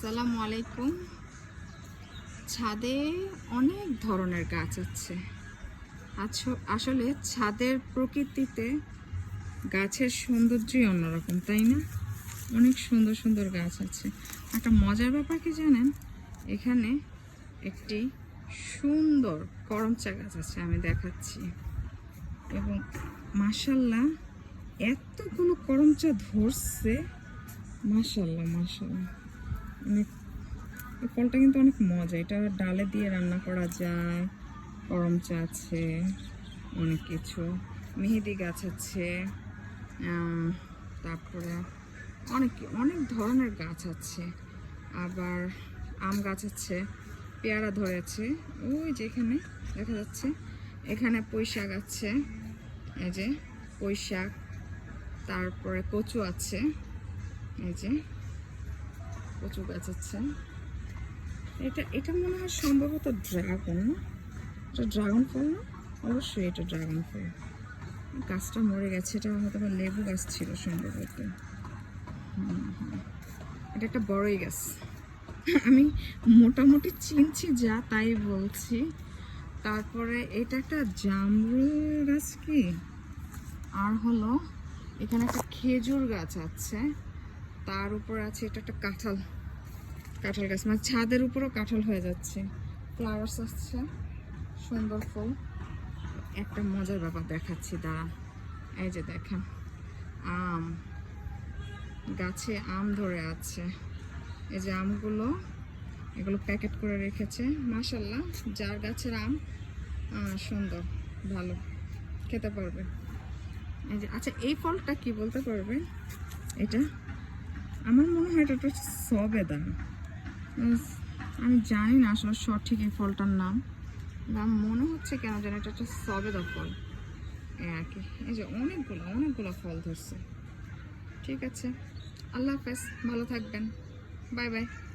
আসসালামু আলাইকুম। ছাদে অনেক ধরনের গাছ আছে। আসলে ছাদের প্রকৃতিতে গাছের সৌন্দর্যই অন্যরকম, তাই না? অনেক সুন্দর সুন্দর গাছ আছে। একটা মজার ব্যাপার কি জানেন, এখানে একটি সুন্দর করমচা গাছ আছে, আমি দেখাচ্ছি। এবং মাশাল্লাহ এতগুলো করমচা ধরছে, মাশাল্লাহ মাশাল্লাহ। অনেক, এই ফলটা কিন্তু অনেক মজা। এটা ডালে দিয়ে রান্না করা যায়। করমচা আছে, অনেক কিছু, মেহেদি গাছ আছে, তারপরে অনেক অনেক ধরনের গাছ আছে। আবার আম গাছ আছে, পেয়ারা ধরেছে ওই যেখানে দেখা যাচ্ছে। এখানে পুঁই শাক আছে, এই যে পুঁই শাক। তারপরে কচু আছে, এই যে কচু গাছ আছে। এটা এটা মনে হয় সম্ভবত ড্রাগন, না? এটা ড্রাগন ফল না? অবশ্যই এটা ড্রাগন ফল। গাছটা মরে গেছে, এটা হয়তো বা লেবু গাছ ছিল সম্ভবত। এটা একটা বড়ই গাছ। আমি মোটামুটি চিনছি যা তাই বলছি। তারপরে এটা একটা জামরুল গাছ কি, আর হলো এখানে একটা খেজুর গাছ আছে, তার উপর আছে এটা একটা কাঁঠাল গাছ। মানে ছাদের উপরও কাঁঠাল হয়ে যাচ্ছে, ফ্লাওয়ার্স আসছে, সুন্দর ফুল। একটা মজার ব্যাপার দেখাচ্ছি, দাঁড়ান। এই যে দেখেন, আম গাছে আম ধরে আছে। এই যে আমগুলো, এগুলো প্যাকেট করে রেখেছে। মাশাল্লাহ, যার গাছের আম সুন্দর, ভালো খেতে পারবে। এই যে, আচ্ছা এই ফলটা কি বলতে পারবে? এটা আমার মনে হয় এটা হচ্ছে সবেদা। আমি জানি না আসলে সঠিক এই ফলটার নাম। মনে হচ্ছে কেন যেন এটা একটা সবেদা ফল আর কি। এই যে অনেকগুলো ফল ধরছে। ঠিক আছে, আল্লাহ হাফেজ, ভালো থাকবেন, বাই বাই।